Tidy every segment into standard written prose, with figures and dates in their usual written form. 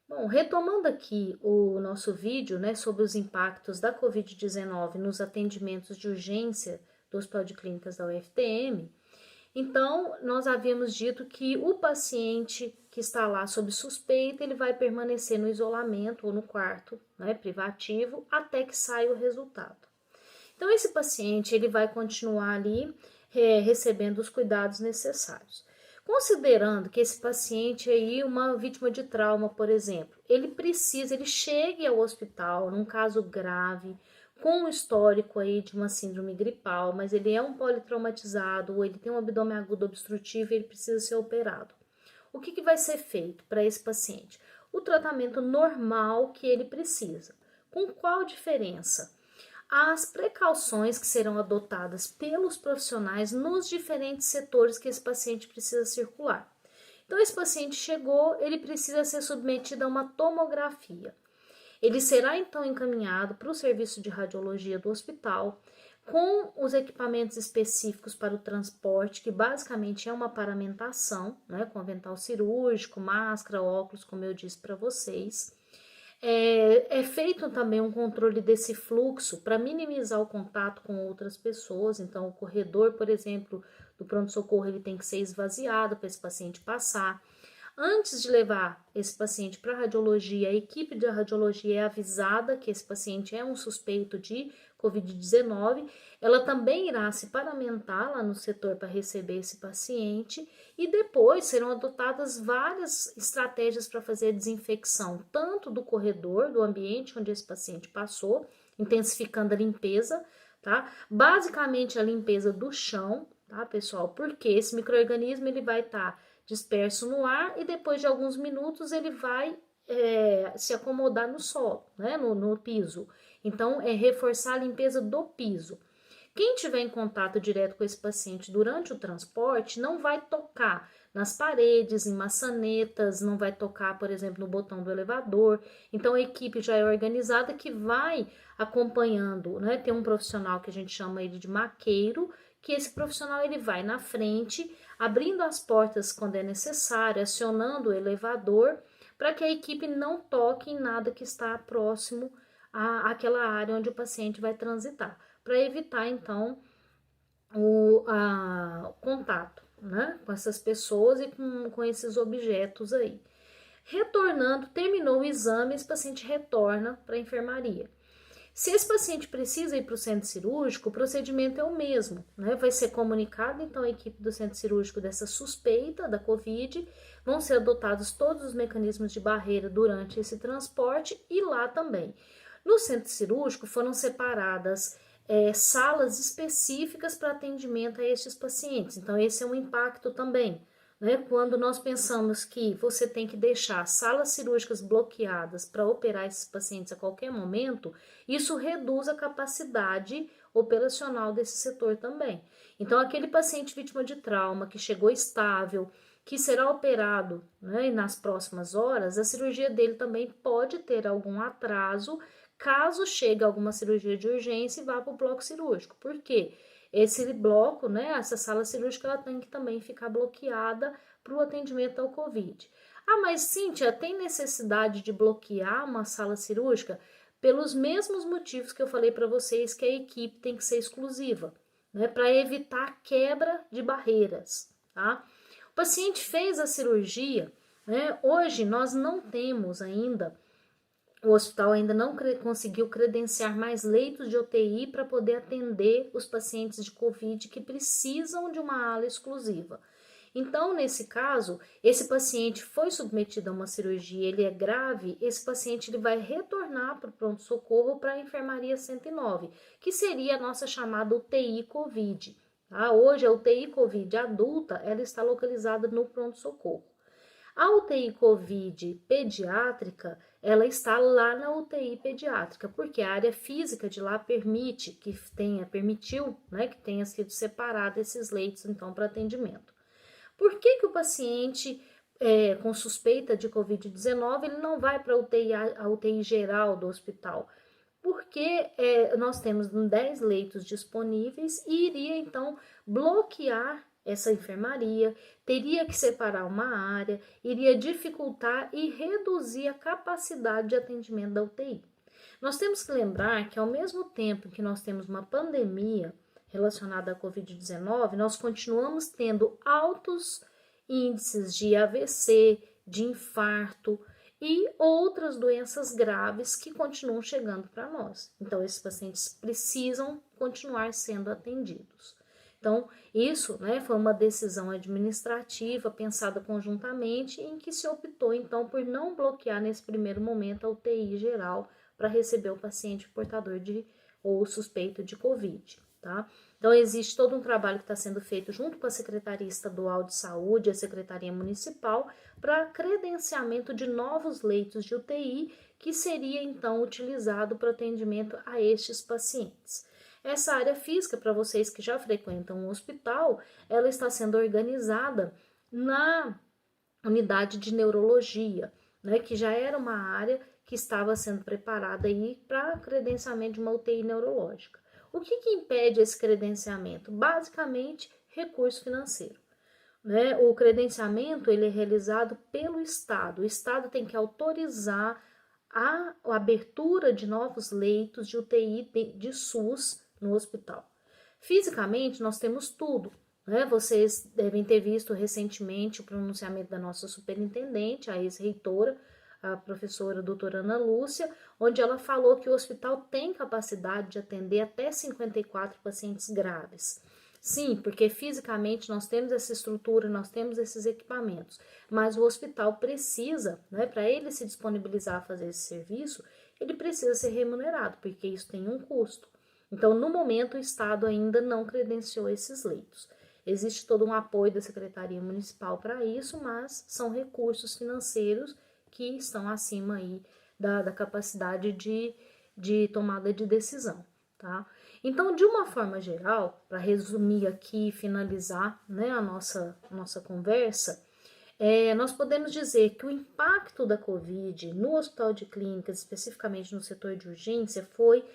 Bom, retomando aqui o nosso vídeo, né, sobre os impactos da Covid-19 nos atendimentos de urgência do Hospital de Clínicas da UFTM, então nós havíamos dito que o paciente que está lá sob suspeita, ele vai permanecer no isolamento ou no quarto, né, privativo, até que saia o resultado. Então esse paciente, ele vai continuar ali recebendo os cuidados necessários. Considerando que esse paciente aí, uma vítima de trauma, por exemplo, ele chegue ao hospital num caso grave, com um histórico aí de uma síndrome gripal, mas ele é um politraumatizado, ou ele tem um abdômen agudo obstrutivo e ele precisa ser operado. O que vai ser feito para esse paciente? O tratamento normal que ele precisa. Com qual diferença? As precauções que serão adotadas pelos profissionais nos diferentes setores que esse paciente precisa circular. Então, esse paciente chegou, ele precisa ser submetido a uma tomografia. Ele será então encaminhado para o serviço de radiologia do hospital, com os equipamentos específicos para o transporte, que basicamente é uma paramentação, né, com avental cirúrgico, máscara, óculos, como eu disse para vocês. É feito também um controle desse fluxo para minimizar o contato com outras pessoas. Então, o corredor, por exemplo, do pronto-socorro, ele tem que ser esvaziado para esse paciente passar. Antes de levar esse paciente para a radiologia, a equipe de radiologia é avisada que esse paciente é um suspeito de Covid-19. Ela também irá se paramentar lá no setor para receber esse paciente e depois serão adotadas várias estratégias para fazer a desinfecção, tanto do corredor, do ambiente onde esse paciente passou, intensificando a limpeza, tá? Basicamente a limpeza do chão, tá, pessoal? Porque esse micro-organismo ele vai estar disperso no ar e depois de alguns minutos ele vai se acomodar no solo, né, no piso. Então, é reforçar a limpeza do piso. Quem tiver em contato direto com esse paciente durante o transporte não vai tocar nas paredes, em maçanetas, não vai tocar, por exemplo, no botão do elevador. Então, a equipe já é organizada que vai acompanhando, né? Tem um profissional que a gente chama ele de maqueiro, que esse profissional ele vai na frente, abrindo as portas quando é necessário, acionando o elevador, para que a equipe não toque em nada que está próximo àquela área onde o paciente vai transitar, para evitar, então, o contato, né, com essas pessoas e com esses objetos aí. Retornando, terminou o exame, esse paciente retorna para a enfermaria. Se esse paciente precisa ir para o centro cirúrgico, o procedimento é o mesmo, né? Vai ser comunicado, então, a equipe do centro cirúrgico dessa suspeita da Covid, vão ser adotados todos os mecanismos de barreira durante esse transporte e lá também. No centro cirúrgico foram separadas salas específicas para atendimento a estes pacientes, então esse é um impacto também. Né? Quando nós pensamos que você tem que deixar salas cirúrgicas bloqueadas para operar esses pacientes a qualquer momento, isso reduz a capacidade operacional desse setor também. Então, aquele paciente vítima de trauma que chegou estável, que será operado, né, nas próximas horas, a cirurgia dele também pode ter algum atraso, caso chegue alguma cirurgia de urgência e vá para o bloco cirúrgico. Por quê? Esse bloco, né, essa sala cirúrgica, ela tem que também ficar bloqueada para o atendimento ao Covid. Ah, mas Cíntia, tem necessidade de bloquear uma sala cirúrgica? Pelos mesmos motivos que eu falei para vocês que a equipe tem que ser exclusiva, né, para evitar a quebra de barreiras, tá? O paciente fez a cirurgia, né, hoje nós não temos ainda, o hospital ainda não conseguiu credenciar mais leitos de UTI para poder atender os pacientes de Covid que precisam de uma ala exclusiva. Então, nesse caso, esse paciente foi submetido a uma cirurgia, ele é grave, esse paciente ele vai retornar para o pronto-socorro para a enfermaria 109, que seria a nossa chamada UTI Covid. Tá? Hoje, a UTI Covid adulta, ela está localizada no pronto-socorro. A UTI Covid pediátrica, ela está lá na UTI pediátrica, porque a área física de lá permitiu, né, que tenha sido separado esses leitos, então, para atendimento. Por que o paciente com suspeita de Covid-19, ele não vai para a UTI geral do hospital? Porque nós temos 10 leitos disponíveis e iria, então, bloquear essa enfermaria, teria que separar uma área, iria dificultar e reduzir a capacidade de atendimento da UTI. Nós temos que lembrar que ao mesmo tempo que nós temos uma pandemia relacionada à Covid-19, nós continuamos tendo altos índices de AVC, de infarto e outras doenças graves que continuam chegando para nós. Então, esses pacientes precisam continuar sendo atendidos. Então, isso, né, foi uma decisão administrativa pensada conjuntamente em que se optou, então, por não bloquear nesse primeiro momento a UTI geral para receber o paciente portador de ou suspeito de Covid, tá? Então, existe todo um trabalho que está sendo feito junto com a Secretaria Estadual de Saúde e a Secretaria Municipal para credenciamento de novos leitos de UTI que seria, então, utilizado para atendimento a estes pacientes. Essa área física, para vocês que já frequentam um hospital, ela está sendo organizada na unidade de neurologia, né, que já era uma área que estava sendo preparada aí para credenciamento de uma UTI neurológica. O que impede esse credenciamento? Basicamente, recurso financeiro. Né? O credenciamento ele é realizado pelo Estado. O Estado tem que autorizar a abertura de novos leitos de UTI de SUS no hospital. Fisicamente, nós temos tudo. Né? Vocês devem ter visto recentemente o pronunciamento da nossa superintendente, a ex-reitora, a professora doutora Ana Lúcia, onde ela falou que o hospital tem capacidade de atender até 54 pacientes graves. Sim, porque fisicamente nós temos essa estrutura, nós temos esses equipamentos, mas o hospital precisa, né, para ele se disponibilizar a fazer esse serviço, ele precisa ser remunerado, porque isso tem um custo. Então, no momento, o Estado ainda não credenciou esses leitos. Existe todo um apoio da Secretaria Municipal para isso, mas são recursos financeiros que estão acima aí da capacidade de tomada de decisão, tá? Então, de uma forma geral, para resumir aqui e finalizar, né, a nossa conversa, nós podemos dizer que o impacto da Covid no hospital de clínicas, especificamente no setor de urgência, foi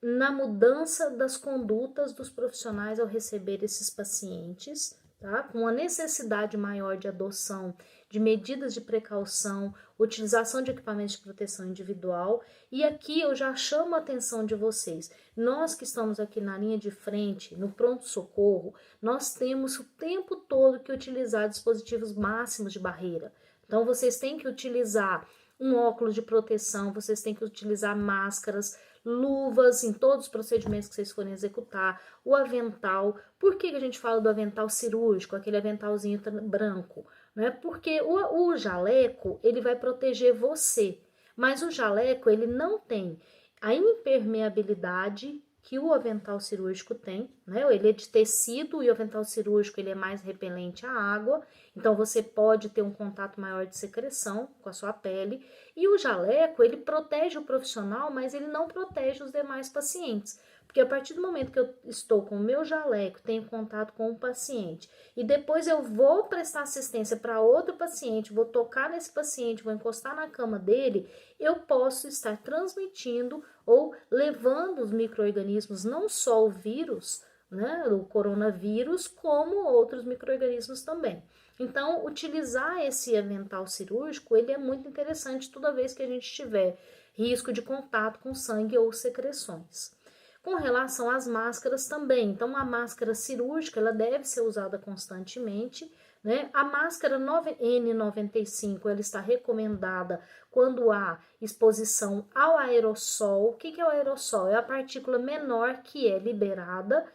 na mudança das condutas dos profissionais ao receber esses pacientes, tá? Com a necessidade maior de adoção de medidas de precaução, utilização de equipamentos de proteção individual. E aqui eu já chamo a atenção de vocês. Nós que estamos aqui na linha de frente, no pronto-socorro, nós temos o tempo todo que utilizar dispositivos máximos de barreira. Então, vocês têm que utilizar um óculos de proteção, vocês têm que utilizar máscaras, luvas em todos os procedimentos que vocês forem executar, o avental. Por que a gente fala do avental cirúrgico, aquele aventalzinho branco? Né? Porque o jaleco, ele vai proteger você, mas o jaleco, ele não tem a impermeabilidade que o avental cirúrgico tem, né? Ele é de tecido e o avental cirúrgico ele é mais repelente à água, então você pode ter um contato maior de secreção com a sua pele. E o jaleco, ele protege o profissional, mas ele não protege os demais pacientes. Porque a partir do momento que eu estou com o meu jaleco, tenho contato com o paciente, e depois eu vou prestar assistência para outro paciente, vou tocar nesse paciente, vou encostar na cama dele, eu posso estar transmitindo ou levando os micro-organismos, não só o vírus, né, o coronavírus, como outros micro-organismos também. Então, utilizar esse avental cirúrgico, ele é muito interessante toda vez que a gente tiver risco de contato com sangue ou secreções. Com relação às máscaras também, então a máscara cirúrgica, ela deve ser usada constantemente, né? A máscara N95, ela está recomendada quando há exposição ao aerossol. O que é o aerossol? É a partícula menor que é liberada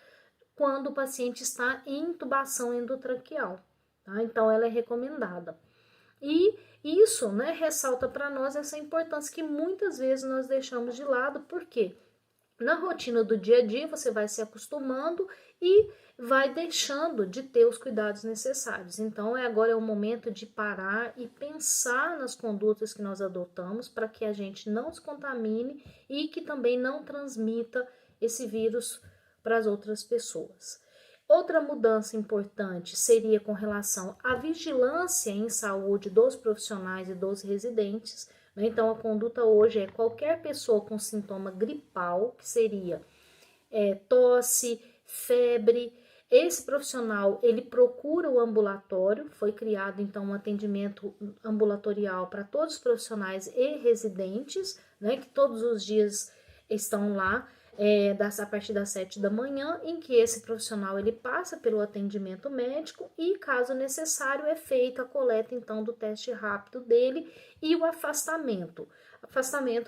quando o paciente está em intubação endotraqueal. Tá? Então, ela é recomendada. E isso, né, ressalta para nós essa importância que muitas vezes nós deixamos de lado, porque na rotina do dia a dia você vai se acostumando e vai deixando de ter os cuidados necessários. Então, agora é o momento de parar e pensar nas condutas que nós adotamos para que a gente não se contamine e que também não transmita esse vírus para as outras pessoas. Outra mudança importante seria com relação à vigilância em saúde dos profissionais e dos residentes. Então, a conduta hoje é qualquer pessoa com sintoma gripal, que seria tosse, febre, Esse profissional, ele procura o ambulatório, foi criado então um atendimento ambulatorial para todos os profissionais e residentes, né, que todos os dias estão lá, a partir das 7 da manhã, em que esse profissional ele passa pelo atendimento médico e, caso necessário, é feita a coleta então do teste rápido dele e o afastamento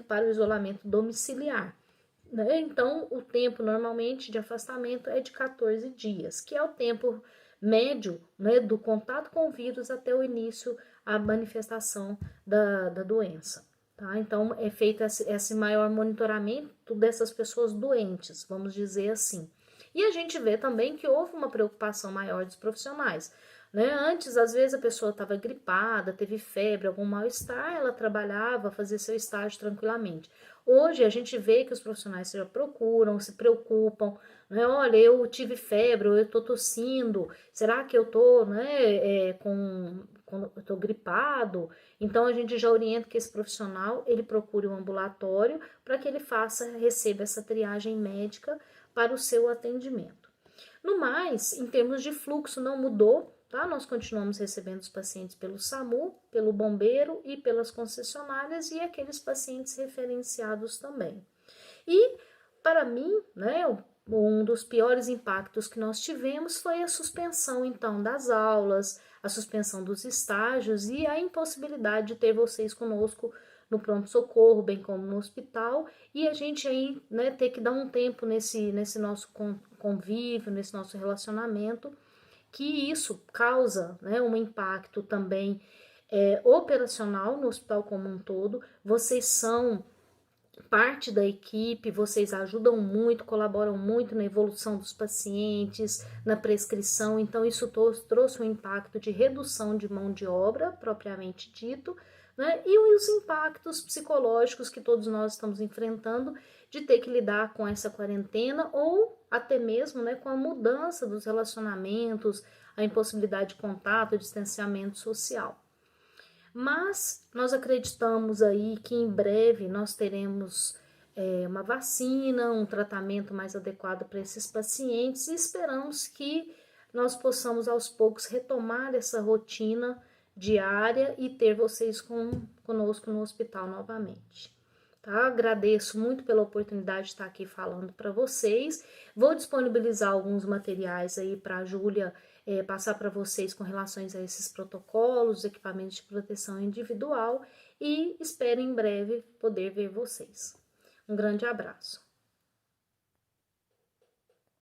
para o isolamento domiciliar. Né? Então, o tempo normalmente de afastamento é de 14 dias, que é o tempo médio, né, do contato com o vírus até o início, a manifestação da doença. Tá? Então, é feito esse maior monitoramento dessas pessoas doentes, vamos dizer assim. E a gente vê também que houve uma preocupação maior dos profissionais. Né? Antes, às vezes, a pessoa estava gripada, teve febre, algum mal-estar, ela trabalhava, fazia seu estágio tranquilamente. Hoje, a gente vê que os profissionais se procuram, se preocupam, né? Olha, eu tive febre, eu estou tossindo, será que eu estou, né, eu tô gripado? Então, a gente já orienta que esse profissional, ele procure um ambulatório para que ele receba essa triagem médica para o seu atendimento. No mais, em termos de fluxo, não mudou, tá? Nós continuamos recebendo os pacientes pelo SAMU, pelo bombeiro e pelas concessionárias e aqueles pacientes referenciados também. E, para mim, né, um dos piores impactos que nós tivemos foi a suspensão, então, das aulas, a suspensão dos estágios e a impossibilidade de ter vocês conosco no pronto-socorro, bem como no hospital, e a gente aí, né, ter que dar um tempo nesse nosso convívio, nesse nosso relacionamento, que isso causa, né, um impacto também operacional no hospital como um todo. Vocês são parte da equipe, vocês ajudam muito, colaboram muito na evolução dos pacientes, na prescrição, então isso trouxe um impacto de redução de mão de obra, propriamente dito, né? E os impactos psicológicos que todos nós estamos enfrentando de ter que lidar com essa quarentena ou até mesmo, né, com a mudança dos relacionamentos, a impossibilidade de contato, distanciamento social. Mas nós acreditamos aí que em breve nós teremos uma vacina, um tratamento mais adequado para esses pacientes e esperamos que nós possamos aos poucos retomar essa rotina diária e ter vocês conosco no hospital novamente. Tá? Agradeço muito pela oportunidade de estar aqui falando para vocês. Vou disponibilizar alguns materiais aí para a Júlia passar para vocês com relação a esses protocolos, equipamentos de proteção individual e espero em breve poder ver vocês. Um grande abraço.